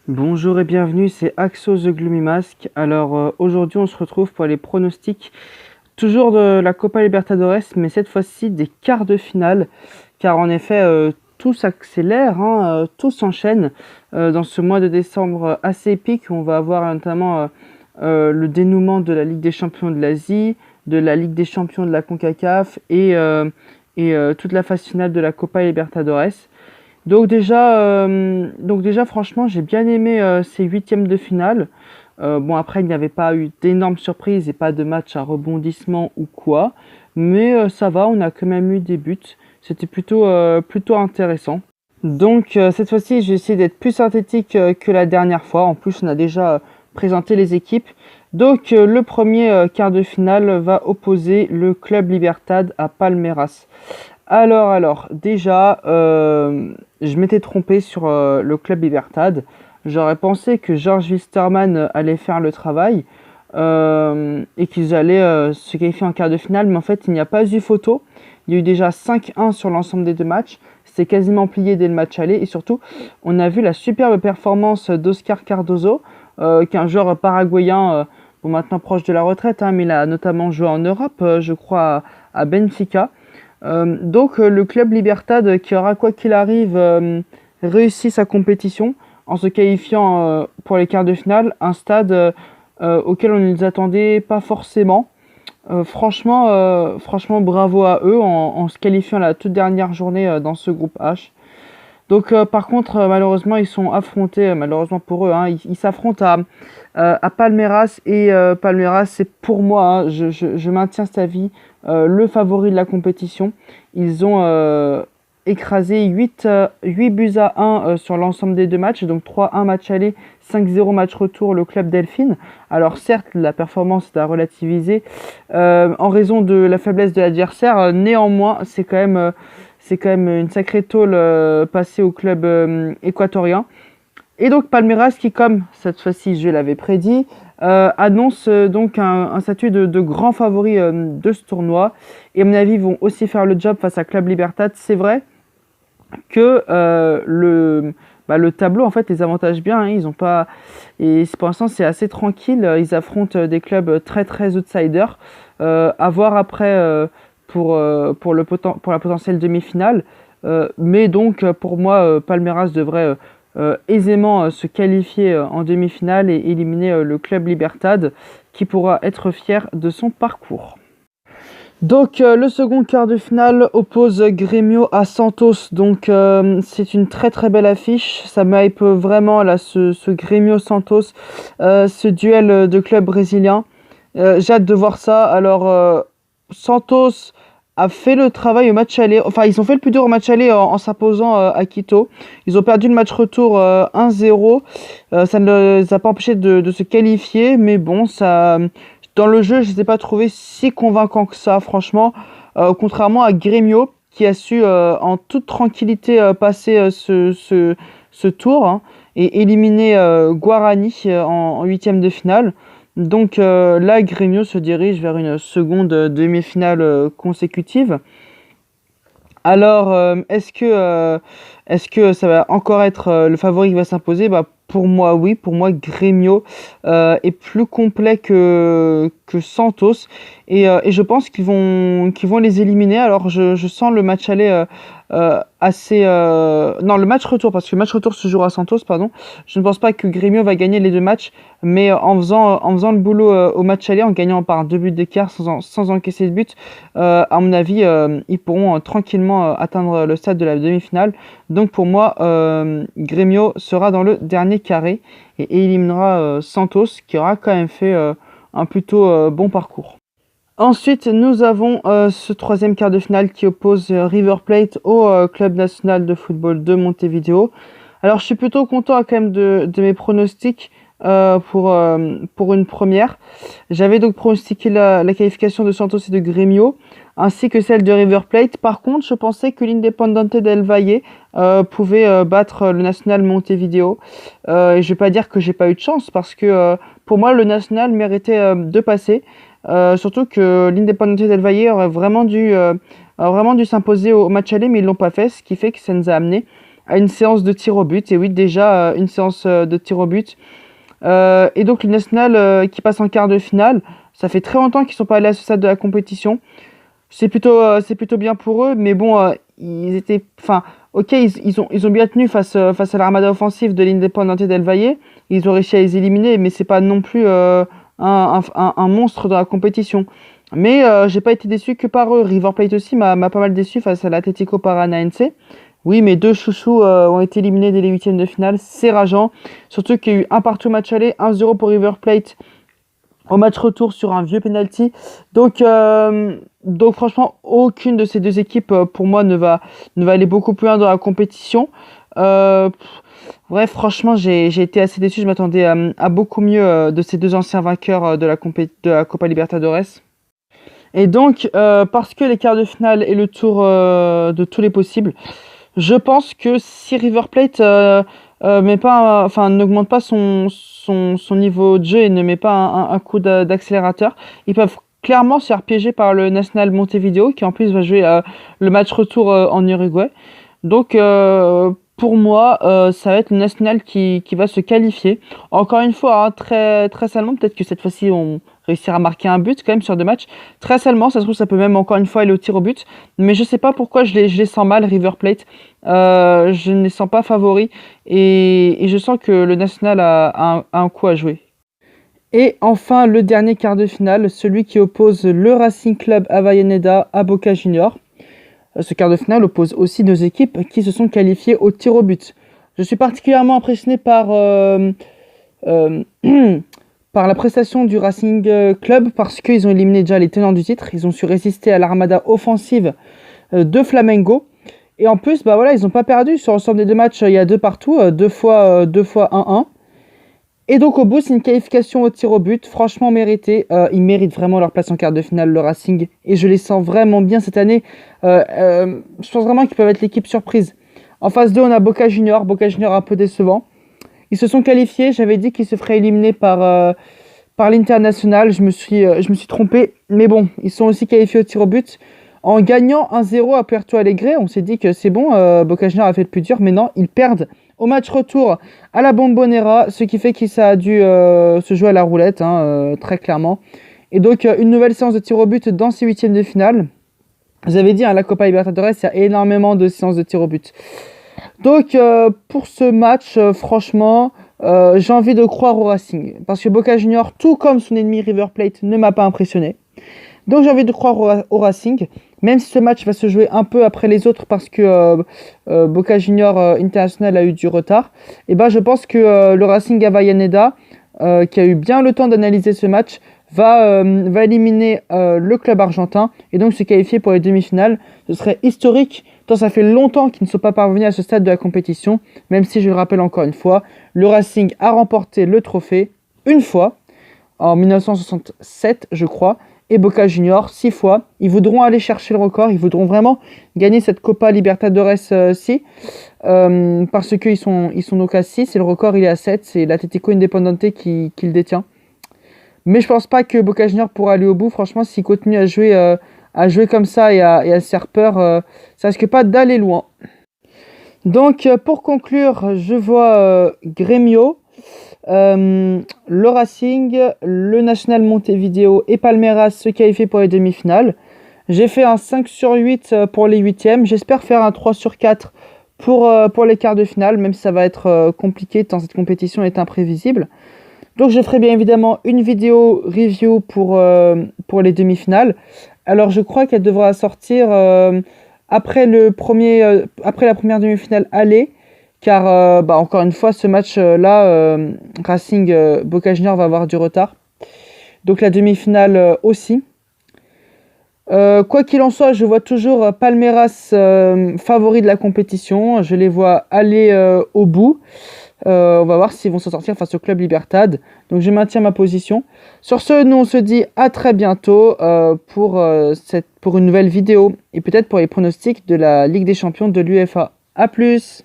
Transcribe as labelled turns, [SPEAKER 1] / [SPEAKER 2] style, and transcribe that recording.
[SPEAKER 1] Bonjour et bienvenue, c'est Axo The Gloomy Mask. Alors aujourd'hui on se retrouve pour les pronostics toujours de la Copa Libertadores, mais cette fois-ci des quarts de finale, car en effet tout s'accélère, tout s'enchaîne dans ce mois de décembre assez épique. On va avoir notamment le dénouement de la Ligue des Champions de l'Asie, de la Ligue des Champions de la CONCACAF et toute la phase finale de la Copa Libertadores. Donc déjà, franchement, j'ai bien aimé ces huitièmes de finale. Bon, après, il n'y avait pas eu d'énormes surprises et pas de match à rebondissement ou quoi. Mais ça va, on a quand même eu des buts. C'était plutôt intéressant. Donc cette fois-ci, j'ai essayé d'être plus synthétique que la dernière fois. En plus, on a déjà présenté les équipes. Donc le premier quart de finale va opposer le Club Libertad à Palmeiras. Alors, déjà, je m'étais trompé sur le Club Libertad. J'aurais pensé que George Wisterman allait faire le travail et qu'ils allaient se qualifier en quart de finale, mais en fait, il n'y a pas eu photo. Il y a eu déjà 5-1 sur l'ensemble des deux matchs. C'était quasiment plié dès le match aller et surtout, on a vu la superbe performance d'Oscar Cardozo, qui est un joueur paraguayen, bon, maintenant proche de la retraite, mais il a notamment joué en Europe, je crois, à Benfica. Donc le club Libertad qui aura quoi qu'il arrive réussi sa compétition en se qualifiant pour les quarts de finale, un stade auquel on ne les attendait pas forcément. Franchement bravo à eux en se qualifiant la toute dernière journée dans ce groupe H. Donc par contre malheureusement ils sont affrontés, malheureusement pour eux, ils s'affrontent à Palmeiras et Palmeiras c'est pour moi, je maintiens cet avis, le favori de la compétition. Ils ont écrasé 8 buts à 1 sur l'ensemble des deux matchs, donc 3-1 match aller, 5-0 match retour le club Delphine. Alors certes la performance est à relativiser en raison de la faiblesse de l'adversaire, néanmoins c'est quand même une sacrée tôle passée au club équatorien. Et donc Palmeiras qui, comme cette fois-ci je l'avais prédit, annonce donc un statut de grand favori de ce tournoi. Et à mon avis, ils vont aussi faire le job face à Club Libertad. C'est vrai que le tableau en fait les avantage bien. Ils ont pas, et pour l'instant c'est assez tranquille. Ils affrontent des clubs très très outsiders. À voir après pour la potentielle demi-finale. Mais donc pour moi, Palmeiras devrait aisément se qualifier en demi-finale et éliminer le club Libertad qui pourra être fier de son parcours. Donc le second quart de finale oppose Grêmio à Santos. Donc c'est une très très belle affiche. Ça m'hype vraiment là ce Grêmio Santos, ce duel de clubs brésiliens. J'ai hâte de voir ça. Alors Santos a fait le travail au match aller. Enfin, ils ont fait le plus dur au match aller en s'imposant à Quito. Ils ont perdu le match retour 1-0. Ça ne les a pas empêchés de se qualifier. Mais bon, ça, dans le jeu, je ne les ai pas trouvés si convaincants que ça, franchement. Contrairement à Grêmio, qui a su en toute tranquillité passer ce tour et éliminer Guarani en huitième de finale. Donc là, Grêmio se dirige vers une seconde demi-finale consécutive. Alors, est-ce que ça va encore être le favori qui va s'imposer? Bah, pour moi, oui. Pour moi, Grêmio est plus complet que Santos. Et je pense qu'ils vont les éliminer. Alors, je sens le match aller assez... Non, le match retour, parce que le match retour se jouera à Santos, pardon. Je ne pense pas que Grêmio va gagner les deux matchs, mais en faisant le boulot au match aller, en gagnant par 2 buts d'écart sans encaisser de but, à mon avis, ils pourront tranquillement atteindre le stade de la demi-finale. Donc pour moi, Grêmio sera dans le dernier carré et éliminera Santos, qui aura quand même fait un plutôt bon parcours. Ensuite, nous avons ce troisième quart de finale qui oppose River Plate au Club National de Football de Montevideo. Alors, je suis plutôt content quand même de mes pronostics pour une première. J'avais donc pronostiqué la qualification de Santos et de Grêmio, ainsi que celle de River Plate. Par contre, je pensais que l'Independiente del Valle pouvait battre le National Montevideo. Et je vais pas dire que j'ai pas eu de chance, parce que pour moi, le National méritait de passer. Surtout que l'Independiente del Valle aurait vraiment dû s'imposer au match aller, mais ils l'ont pas fait, ce qui fait que ça nous a amené à une séance de tir au but. Et oui, déjà une séance de tir au but. Et donc le National qui passe en quart de finale, ça fait très longtemps qu'ils sont pas allés à ce stade de la compétition. C'est plutôt bien pour eux, mais bon, ils étaient, enfin, ok, ils ont bien tenu face à l'armada offensive de l'Independiente del Valle. Ils ont réussi à les éliminer, mais c'est pas non plus un monstre dans la compétition. Mais j'ai pas été déçu que par eux. River Plate aussi m'a pas mal déçu face à l'Atlético Paranaense. Oui, mes deux chouchous ont été éliminés dès les huitièmes de finale. C'est rageant. Surtout qu'il y a eu un partout match aller, 1-0 pour River Plate au match retour sur un vieux penalty. Donc franchement, aucune de ces deux équipes pour moi ne va aller beaucoup plus loin dans la compétition. Bref, franchement, j'ai été assez déçu. Je m'attendais à beaucoup mieux de ces deux anciens vainqueurs de la Copa Libertadores. Et donc, parce que les quarts de finale est le tour de tous les possibles, je pense que si River Plate n'augmente pas son niveau de jeu et ne met pas un coup d'accélérateur, ils peuvent clairement se faire piéger par le National Montevideo qui en plus va jouer le match retour en Uruguay. Donc pour moi, ça va être le National qui va se qualifier. Encore une fois, hein, très, très salement, peut-être que cette fois-ci on réussira à marquer un but quand même sur deux matchs. Très salement, ça se trouve ça peut même encore une fois aller au tir au but. Mais je sais pas pourquoi je les sens mal, River Plate. Je ne les sens pas favoris et je sens que le National a un coup à jouer. Et enfin, le dernier quart de finale, celui qui oppose le Racing Club Avellaneda à Boca Juniors. Ce quart de finale oppose aussi deux équipes qui se sont qualifiées au tir au but. Je suis particulièrement impressionné par par la prestation du Racing Club parce qu'ils ont éliminé déjà les tenants du titre. Ils ont su résister à l'armada offensive de Flamengo. Et en plus, bah voilà, ils n'ont pas perdu sur l'ensemble des deux matchs. Il y a deux partout, deux fois 1-1. Et donc au bout, c'est une qualification au tir au but, franchement méritée. Ils méritent vraiment leur place en quart de finale, le Racing. Et je les sens vraiment bien cette année. Je pense vraiment qu'ils peuvent être l'équipe surprise. En phase 2, on a Boca Juniors. Boca Juniors un peu décevant. Ils se sont qualifiés. J'avais dit qu'ils se feraient éliminer par l'International. Je me suis trompé. Mais bon, ils sont aussi qualifiés au tir au but. En gagnant 1-0 à Puerto Alegre, on s'est dit que c'est bon, Boca Juniors a fait le plus dur. Mais non, ils perdent au match retour à la Bombonera, ce qui fait que ça a dû se jouer à la roulette, hein, très clairement. Et donc, une nouvelle séance de tir au but dans ces huitièmes de finale. Vous avez dit, hein, la Copa Libertadores, il y a énormément de séances de tir au but. Donc, pour ce match, franchement, j'ai envie de croire au Racing. Parce que Boca Juniors, tout comme son ennemi River Plate, ne m'a pas impressionné. Donc, j'ai envie de croire au Racing. Même si ce match va se jouer un peu après les autres parce que Boca Juniors International a eu du retard, et ben je pense que le Racing Avellaneda, qui a eu bien le temps d'analyser ce match, va éliminer le club argentin et donc se qualifier pour les demi-finales. Ce serait historique, tant ça fait longtemps qu'ils ne sont pas parvenus à ce stade de la compétition, même si je le rappelle encore une fois, le Racing a remporté le trophée une fois, en 1967 je crois, et Boca Juniors 6 fois. Ils voudront aller chercher le record, ils voudront vraiment gagner cette Copa Libertadores-ci, parce qu'ils sont donc à 6 et le record il est à 7, c'est l'Atlético Independiente qui le détient. Mais je pense pas que Boca Juniors pourra aller au bout, franchement, s'ils continuent à jouer comme ça et à se faire peur, ça risque pas d'aller loin. Donc pour conclure, je vois Grêmio, le Racing, le National Montevideo et Palmeiras se qualifient pour les demi-finales. J'ai fait un 5 sur 8 pour les huitièmes. J'espère faire un 3 sur 4 pour les quarts de finale, même si ça va être compliqué tant cette compétition est imprévisible. Donc je ferai bien évidemment une vidéo review pour les demi-finales. Alors je crois qu'elle devra sortir après la première demi-finale aller. Car, encore une fois, ce match-là, Racing Boca Juniors va avoir du retard. Donc la demi-finale aussi. Quoi qu'il en soit, je vois toujours Palmeiras favori de la compétition. Je les vois aller au bout. On va voir s'ils vont s'en sortir face au Club Libertad. Donc je maintiens ma position. Sur ce, nous on se dit à très bientôt pour une nouvelle vidéo. Et peut-être pour les pronostics de la Ligue des Champions de l'UEFA. A plus!